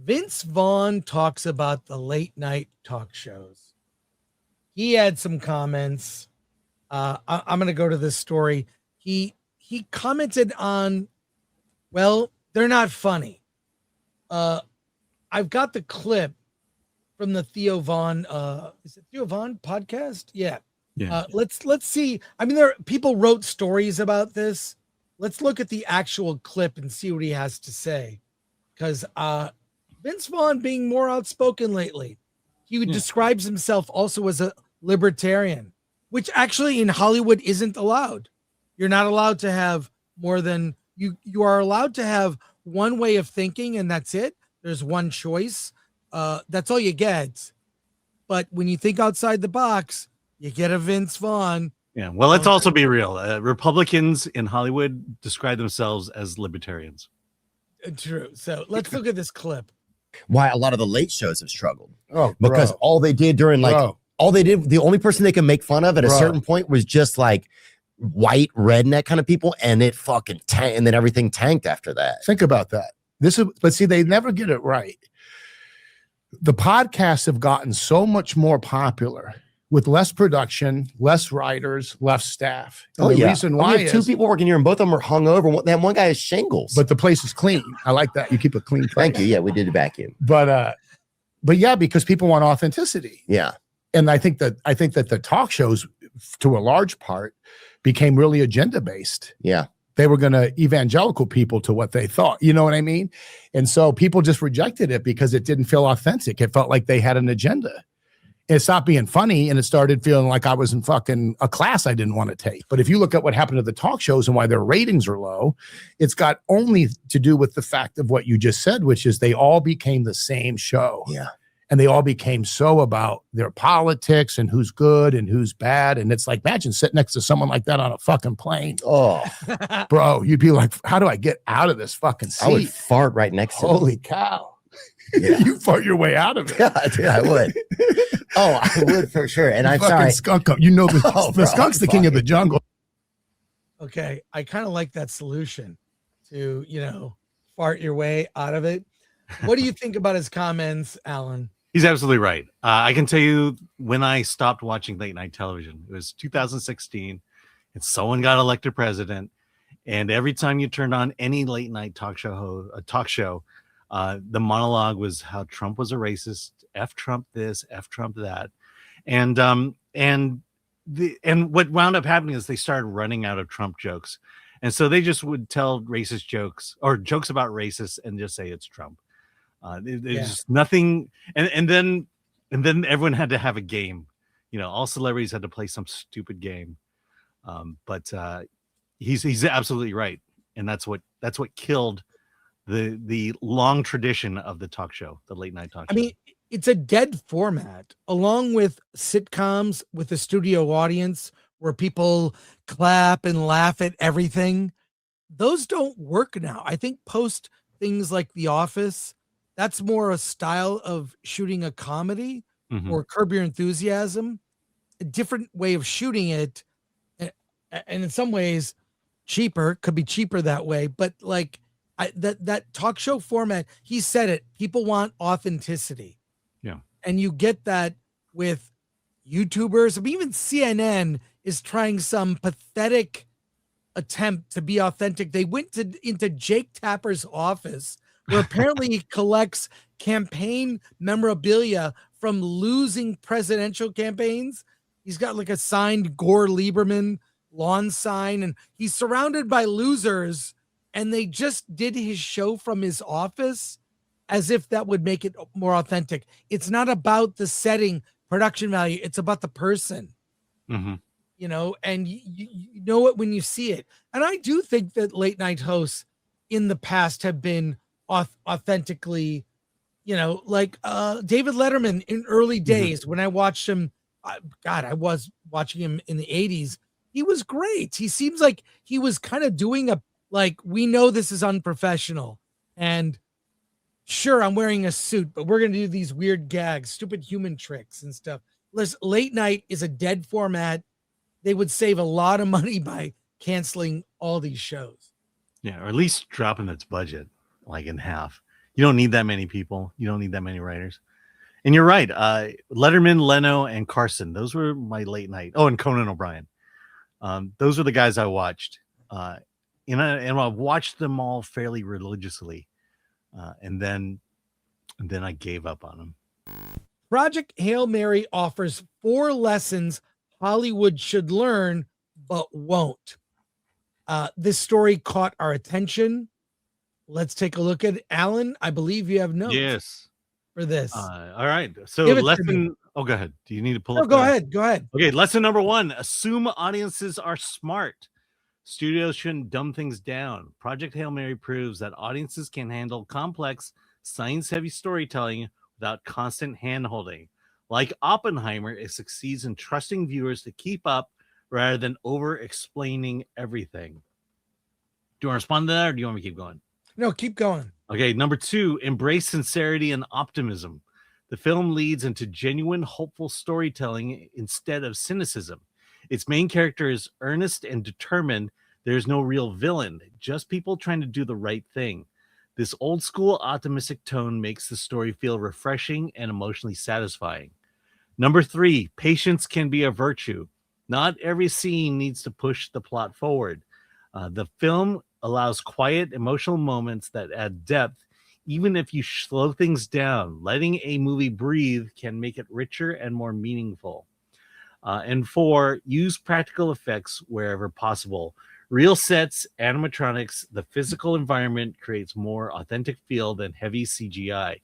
Vince Vaughn talks about the late night talk shows. He had some comments. I'm going to go to this story. He commented on, well, they're not funny. I've got the clip from the Theo Vaughn. Is it Theo Vaughn podcast? Yeah. Let's see. I mean, people wrote stories about this. Let's look at the actual clip and see what he has to say. Because Vince Vaughn being more outspoken lately. He describes himself also as a libertarian, which actually in Hollywood isn't allowed. You're not allowed to have more than you are allowed to have one way of thinking, and that's it. There's one choice. That's all you get. But when you think outside the box, you get a Vince Vaughn. Yeah. Well, let's also be real. Republicans in Hollywood describe themselves as libertarians. True. So let's look at this clip. Why a lot of the late shows have struggled. Because all they did during the only person they can make fun of at a certain point was just like white redneck kind of people, and it fucking tanked, and then everything tanked after that. Think about that. But see, they never get it right. The podcasts have gotten so much more popular with less production, less writers, less staff. And the reason why is two people working here, and both of them are hungover. That one guy has shingles, but the place is clean. I like that. You keep a clean place. Thank you. Yeah, we did a vacuum. But yeah, because people want authenticity. Yeah, and I think that the talk shows, to a large part, became really agenda based. Yeah, they were going to evangelical people to what they thought. You know what I mean? And so people just rejected it because it didn't feel authentic. It felt like they had an agenda. It stopped being funny, and it started feeling like I was in fucking a class I didn't want to take. But if you look at what happened to the talk shows and why their ratings are low, it's got only to do with the fact of what you just said, which is they all became the same show. Yeah. And they all became so about their politics and who's good and who's bad. And it's like, imagine sitting next to someone like that on a fucking plane. Oh, bro, you'd be like, how do I get out of this fucking seat? I would fart right next to Holy cow. Yeah. You fart your way out of it. Yeah, dude, I would. Oh, I would for sure. And I'm sorry. Skunk, the skunk's the king of the jungle. Okay. I kind of like that solution to, fart your way out of it. What do you think about his comments, Alan? He's absolutely right. I can tell you when I stopped watching late night television, it was 2016, and someone got elected president. And every time you turned on any late night talk show, the monologue was how Trump was a racist, F Trump this, F Trump that. And what wound up happening is they started running out of Trump jokes. And so they just would tell racist jokes or jokes about racists and just say it's Trump. There's just nothing. And then everyone had to have a game. All celebrities had to play some stupid game. But he's absolutely right. And that's what killed the long tradition of the talk show, the late night talk show. I mean, it's a dead format, along with sitcoms with a studio audience where people clap and laugh at everything. Those don't work now. I think post things like The Office, that's more a style of shooting a comedy or Curb Your Enthusiasm, a different way of shooting it. And in some ways could be cheaper that way. But like that talk show format, he said it, people want authenticity. Yeah. And you get that with YouTubers. I mean, even CNN is trying some pathetic attempt to be authentic. They went into Jake Tapper's office, where apparently he collects campaign memorabilia from losing presidential campaigns. He's got like a signed Gore Lieberman lawn sign, and he's surrounded by losers, and they just did his show from his office as if that would make it more authentic. It's not about the setting, production value. It's about the person, and you know it when you see it. And I do think that late night hosts in the past have been authentically, like David Letterman in early days when I watched him. I was watching him in the 80s. He was great. He seems like he was kind of doing we know this is unprofessional, and sure, I'm wearing a suit, but we're going to do these weird gags, stupid human tricks and stuff. Listen, late night is a dead format. They would save a lot of money by canceling all these shows. Yeah, or at least dropping its budget like in half. You don't need that many people. You don't need that many writers. And you're right. Letterman, Leno, and Carson. Those were my late night. Oh, and Conan O'Brien. Those are the guys I watched. And I've watched them all fairly religiously. And then I gave up on them. Project Hail Mary offers 4 lessons Hollywood should learn, but won't. This story caught our attention. Let's take a look at it. Alan, I believe you have notes. Yes. For this. All right. So lesson. Oh, go ahead. Do you need to pull up? Go ahead. Go ahead. Okay. Lesson number 1: assume audiences are smart. Studios shouldn't dumb things down. Project Hail Mary proves that audiences can handle complex, science-heavy storytelling without constant hand-holding. Like Oppenheimer, it succeeds in trusting viewers to keep up rather than over-explaining everything. Do you want to respond to that, or do you want me to keep going? No, keep going. Okay, number 2, embrace sincerity and optimism. The film leads into genuine, hopeful storytelling instead of cynicism. Its main character is earnest and determined. There's no real villain, just people trying to do the right thing. This old-school optimistic tone makes the story feel refreshing and emotionally satisfying. Number 3, patience can be a virtue. Not every scene needs to push the plot forward. The film allows quiet, emotional moments that add depth. Even if you slow things down, letting a movie breathe can make it richer and more meaningful. And 4, use practical effects wherever possible. Real sets, animatronics, the physical environment creates more authentic feel than heavy CGI.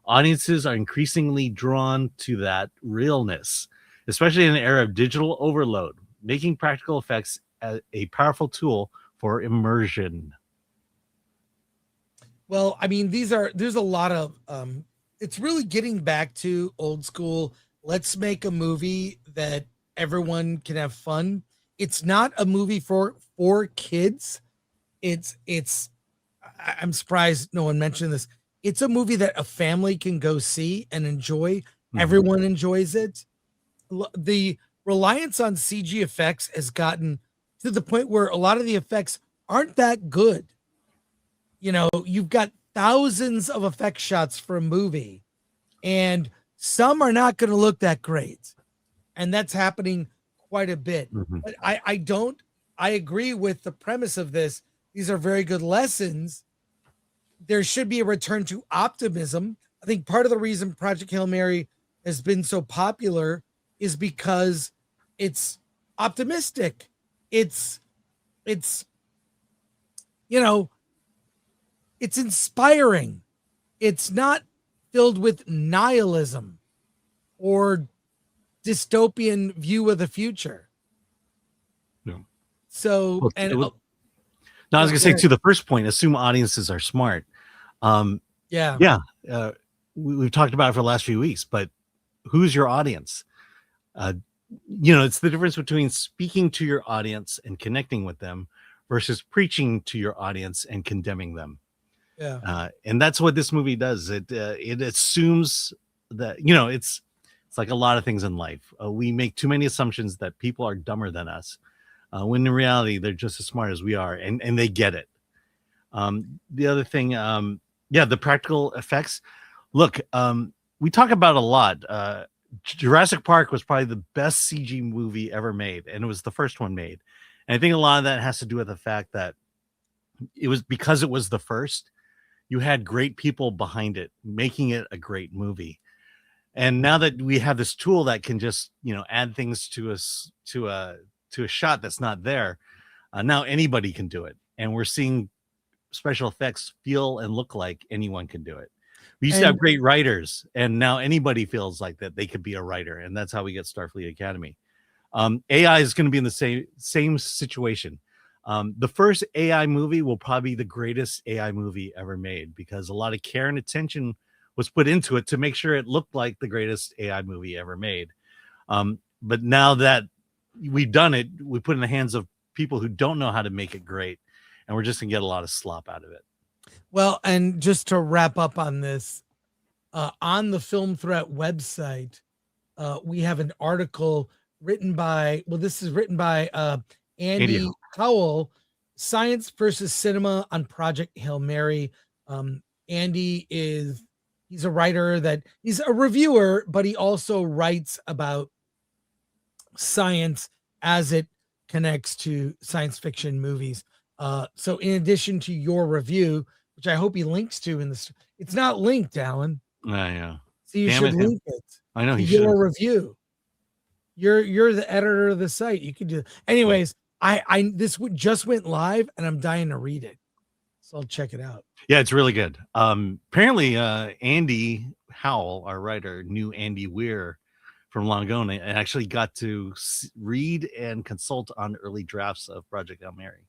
Audiences are increasingly drawn to that realness, especially in an era of digital overload, making practical effects a powerful tool for immersion. Well, I mean, there's a lot of it's really getting back to old school. Let's make a movie that everyone can have fun. It's not a movie for kids. I'm surprised no one mentioned this. It's a movie that a family can go see and enjoy. Mm-hmm. Everyone enjoys it. The reliance on CG effects has gotten to the point where a lot of the effects aren't that good. You know, you've got thousands of effect shots for a movie, and some are not going to look that great. And that's happening quite a bit. Mm-hmm. But I agree with the premise of this. These are very good lessons. There should be a return to optimism. I think part of the reason Project Hail Mary has been so popular is because it's optimistic. It's you know, it's inspiring. It's not filled with nihilism or dystopian view of the future. No. So, I was going to say to the first point, assume audiences are smart. Yeah. We've talked about it for the last few weeks, but who's your audience? It's the difference between speaking to your audience and connecting with them versus preaching to your audience and condemning them. Yeah. And that's what this movie does. It assumes that, it's like a lot of things in life. We make too many assumptions that people are dumber than us, when in reality, they're just as smart as we are, and they get it. The other thing, the practical effects. Look, we talk about a lot. Jurassic Park was probably the best CG movie ever made, and it was the first one made. And I think a lot of that has to do with the fact that it was because it was the first. You had great people behind it, making it a great movie. And now that we have this tool that can just, add things to us to a shot that's not there, now anybody can do it. And we're seeing special effects feel and look like anyone can do it. We used to have great writers, and now anybody feels like that they could be a writer, and that's how we get Starfleet Academy. AI is going to be in the same situation. The first AI movie will probably be the greatest AI movie ever made, because a lot of care and attention was put into it to make sure it looked like the greatest AI movie ever made. But now that we've done it, we put it in the hands of people who don't know how to make it great, and we're just gonna get a lot of slop out of it. Well, and just to wrap up on this, on the Film Threat website, we have an article written by Andy Howell, Science versus Cinema on Project Hail Mary. Andy he's a writer he's a reviewer, but he also writes about science as it connects to science fiction movies. So in addition to your review, which I hope he links to it's not linked, Alan. Yeah. So you should link it. I know to he should. Your review. You're the editor of the site. You can do. Anyways, this just went live, and I'm dying to read it, so I'll check it out. Yeah, it's really good. Apparently, Andy Howell, our writer, knew Andy Weir from long ago, and actually got to read and consult on early drafts of Project Hail Mary.